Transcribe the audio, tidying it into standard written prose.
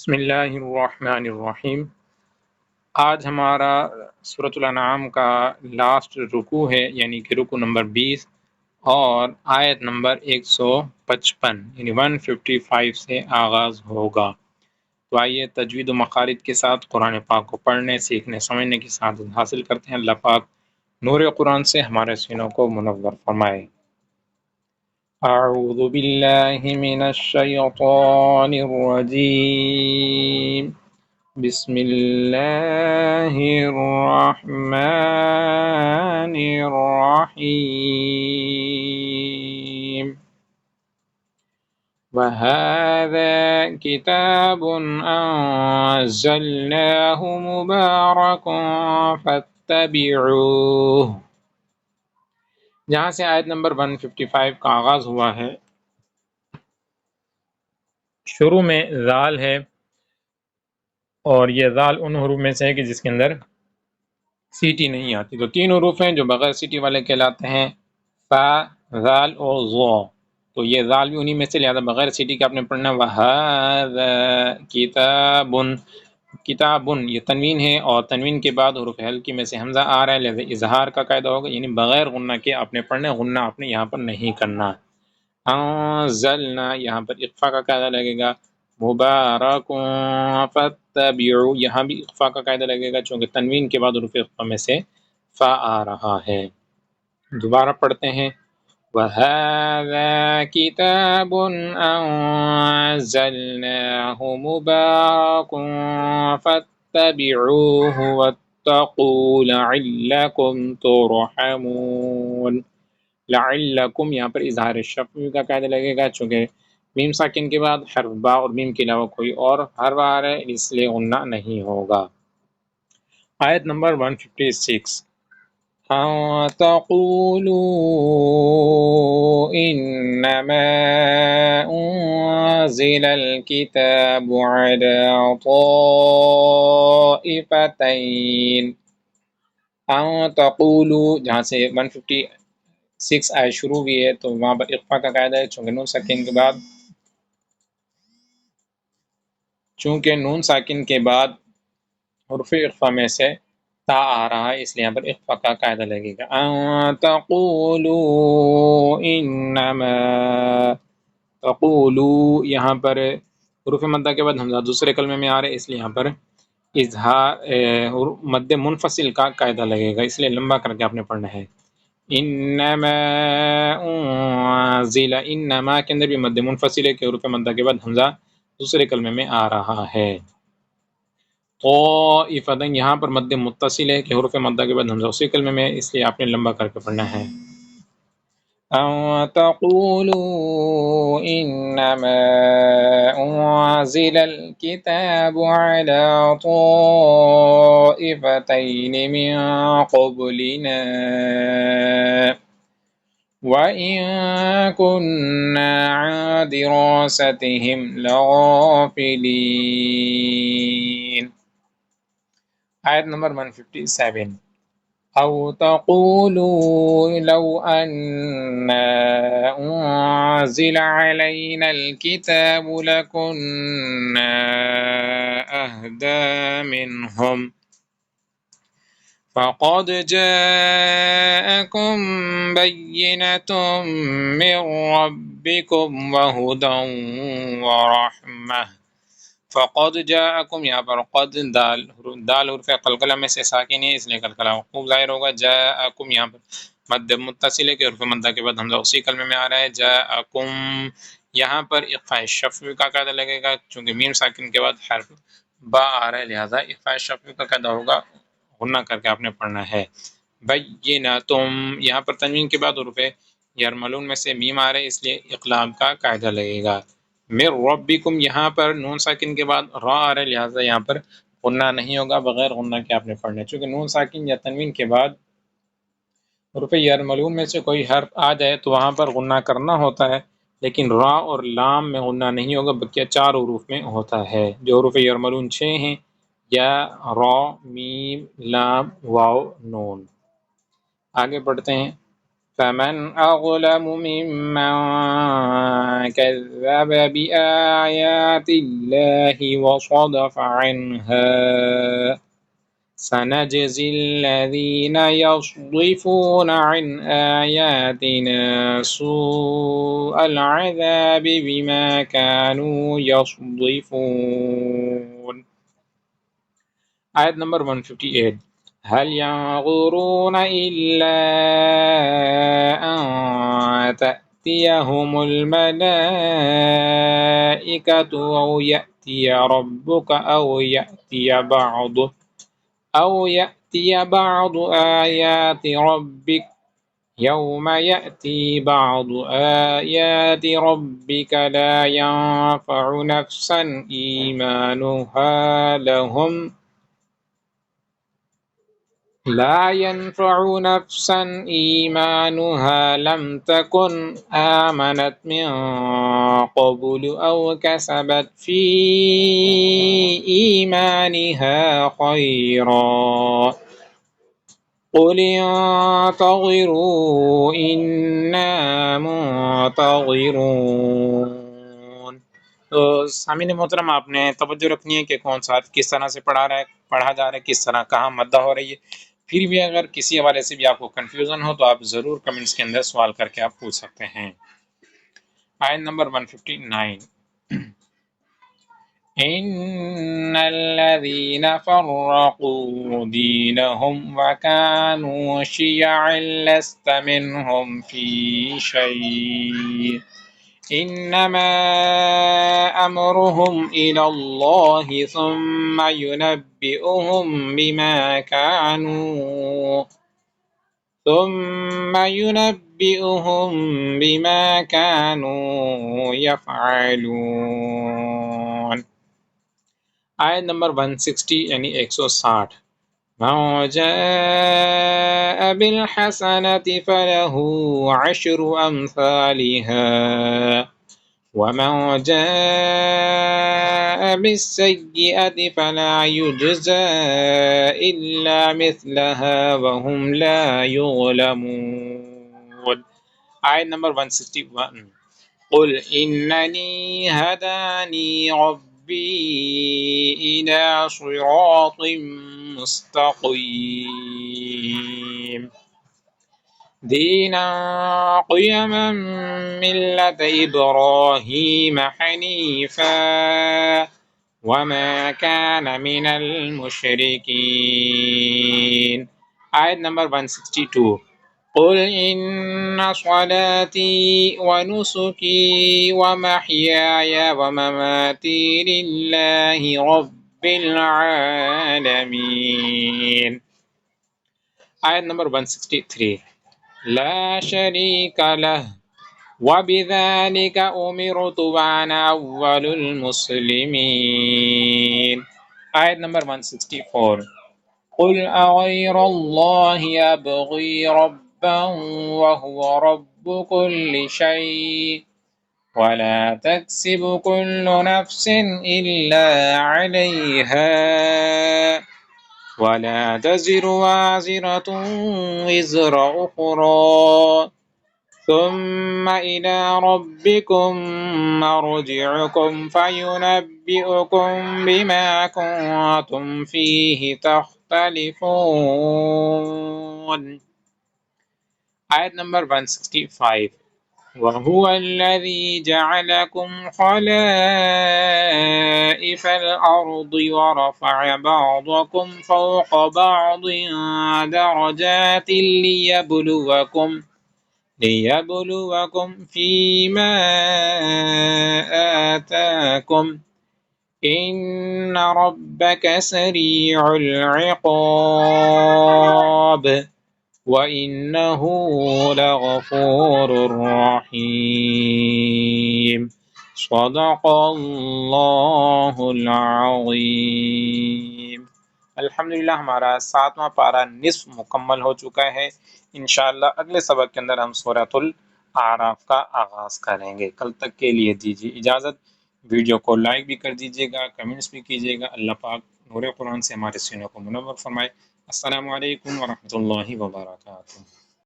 بسم اللہ الرحمن الرحیم۔ آج ہمارا سورۃ الانعام کا لاسٹ رکوع ہے، یعنی کہ رکوع نمبر 20 اور آیت نمبر 155 یعنی 155 سے آغاز ہوگا۔ تو آئیے تجوید و مخارج کے ساتھ قرآن پاک کو پڑھنے، سیکھنے، سمجھنے کی سعادت حاصل کرتے ہیں۔ اللہ پاک نور قرآن سے ہمارے سینوں کو منور فرمائے۔ اعوذ باللہ من الشیطان الرجیم، بسم اللہ الرحمن الرحیم۔ وَهَذَا كِتَابٌ أَنزَلْنَاهُ مُبَارَكٌ فَاتَّبِعُوهُ۔ جہاں سے آیت نمبر 155 کا آغاز ہوا ہے، شروع میں ذال ہے، اور یہ ذال ان حروف میں سے ہے کہ جس کے اندر سیٹی نہیں آتی۔ تو تین حروف ہیں جو بغیر سیٹی والے کہلاتے ہیں، فا، ذال اور ظا۔ تو یہ ذال بھی انہی میں سے، لہذا بغیر سیٹی کے آپ نے پڑھنا وَهَذَا کتاب۔ کتابن یہ تنوین ہے، اور تنوین کے بعد حروف ہلکی میں سے حمزہ آ رہا ہے، لہذا اظہار کا قاعدہ ہوگا، یعنی بغیر غنہ کے آپ نے پڑھنا، غنہ آپ نے یہاں پر نہیں کرنا۔ انزلنا یہاں پر اخفا کا قاعدہ لگے گا، مبارک فاتبعوا یہاں بھی اخفا کا قاعدہ لگے گا، چونکہ تنوین کے بعد حروف اخفا میں سے فا آ رہا ہے۔ دوبارہ پڑھتے ہیں، وَهَذَا كِتَابٌ أَنزَلْنَاهُ مُبَارَكٌ فَاتَّبِعُوهُ وَاتَّقُوا لَعَلَّكُمْ تُرْحَمُونَ۔ لعلکم یہاں پر اظہار شفوی کا قاعدہ لگے گا، چونکہ میم ساکن کے بعد حرف با اور میم کے علاوہ کوئی اور حرف آ رہا ہے، اس لیے غنہ نہیں ہوگا۔ آیت نمبر 156، أَن تَقُولُوا إِنَّمَا أُنزِلَ الْكِتَابُ عَلَى طَائِفَتَيْنِ۔ أَن تَقُولُوا جہاں سے 156 آیت شروع ہوئی ہے، تو وہاں پر اخفا کا قاعدہ ہے، چونکہ نون ساکن کے بعد حرف اخفا میں سے تا آ رہا ہے، اس لیے یہاں پر اخفا کا قاعدہ لگے گا۔ ان تقولوا انما تقولوا یہاں پر حروف مدہ کے بعد حمزہ دوسرے کلمے میں آ رہے، اس لیے یہاں پر اظہار مد منفصل کا قاعدہ لگے گا، اس لیے لمبا کر کے آپ نے پڑھنا ہے۔ انما انزل، انما کے اندر بھی مد منفصل ہے کہ حروف مدہ کے بعد حمزہ دوسرے کلمے میں آ رہا ہے۔ طائفتین یہاں پر مد متصل ہے کہ حروف مدہ کے بعد حمزہ اسی کلمے میں، اس لیے آپ نے لمبا کر کے پڑھنا ہے۔ ان تقولوا انما انزل الكتاب على طائفتين من قبلنا وَإِن كُنَّا عَنْ دِرَاسَتِهِمْ لَغَافِلِينَ۔ آیت نمبر 157، أَوْ تَقُولُوا لَوْ أَنَّا أُنزِلَ عَلَيْنَا الْكِتَابُ لَكُنَّا أَهْدَىٰ مِنْهُمْ فَقَدْ جَاءَكُمْ بَيِّنَةٌ مِّن رَّبِّكُمْ وَهُدًى وَرَحْمَةٌ۔ فَقَدْ جَاءَكُمْ یہاں پر قد دال حرف قلقلہ میں سے ساکن ہے، اس لیے قلقلہ خوب ظاہر ہوگا۔ جاءکم یہاں پر مد متصل ہے کہ حرف مدہ کے بعد حمزہ اسی کلمے میں آ رہا ہے۔ جاءکم یہاں پر اخفاء شفوی کا قاعدہ لگے گا، چونکہ میم ساکن کے بعد حرف با آ رہا ہے، لہذا اخفاء شفوی کا قاعدہ ہوگا، غنہ کر کے آپ نے پڑھنا ہے۔ بیناتم یہاں پر تنوین کے بعد حروف یرملون میں سے میم آ رہے، اس لیے اقلاب کا قاعدہ لگے گا۔ من ربکم یہاں پر نون ساکن کے بعد را آ رہے، لہذا یہاں پر غنہ نہیں ہوگا، بغیر غنہ کے آپ نے پڑھنا ہے۔ چونکہ نون ساکن یا تنوین کے بعد حروف یرملون میں سے کوئی حرف آ جائے تو وہاں پر غنہ کرنا ہوتا ہے، لیکن را اور لام میں غنہ نہیں ہوگا، بلکہ 4 حروف میں ہوتا ہے۔ جو حروف یرملون 6 ہیں، یا، را، میم، لام، واو، نون۔ آگے بڑھتے ہیں، فمن أظلم ممن كذب بآيات الله وصدف عنها سنجزي الذين يصدفون عن آياتنا سوء العذاب بما كانوا يصدفون. آیت نمبر 158. هل ينظرون إلا أن تأتيهم الملائكة أو يأتي ربك أو يأتي بعض آيات ربك يوم يأتي بعض آيات ربك لا ينفع نفسا إيمانها لم تكن آمنت من قبل أو كسبت في إيمانها خيرا قل انتظروا إنا منتظرون. تو سامعین محترم، آپ نے توجہ رکھنی ہے کہ کون سا کس طرح سے پڑھا جا رہا ہے، کس طرح کہاں مدہ ہو رہی ہے. پھر بھی اگر کسی حوالے سے بھی آپ کو کنفیوژن ہو تو آپ ضرور کمنٹس کے اندر سوال کر کے آپ پوچھ سکتے ہیں. آیت نمبر 159. إن الذين فرقوا دينهم وكانوا شيعا لست منهم في شيء إنما أمرهم إلى الله ثم ينبئهم بما كانوا يفعلون. آیت نمبر 160 یعنی 160. من جاء بالحسنة فله عشر أمثالها ومن جاء بالسيئة فلا يجزى إلا مثلها وهم لا يظلمون. آیت نمبر 161. قل إنني هداني ربي إلى صراط مستقيم دينا قيما ملة إبراهيم حنيفا وما كان من المشركين. آیت نمبر 162. قل إن صلاتي ونسكي ومحياي ومماتي لله رب العالمين. آیت نمبر 163. لا شريك له وبذلك أمرت وأنا أول المسلمين. آیت نمبر 164. قل أغير الله أبغي ربا وهو رب كل شيء ولا تكسب كل نفس إلا عليها ولا تزر وازرة وزر أخرى ثم إلى ربكم مرجعكم فينبئكم بما كنتم فيه تختلفون. آیت نمبر 165. وهو الذي جعلكم خلائف الأرض ورفع بعضكم فوق بعض درجات ليبلوكم فيما آتاكم إن ربك سريع العقاب وإنه لغفور رحيم. صدق اللہ العظیم. الحمدللہ ہمارا 7واں پارہ نصف مکمل ہو چکا ہے. انشاءاللہ اگلے سبق کے اندر ہم سورۃ الاعراف کا آغاز کریں گے. کل تک کے لیے دیجیے اجازت. ویڈیو کو لائک بھی کر دیجیے گا، کمنٹس بھی کیجیے گا. اللہ پاک نور قرآن سے ہمارے سینوں کو منور فرمائے. السلام علیکم ورحمۃ اللہ وبرکاتہ.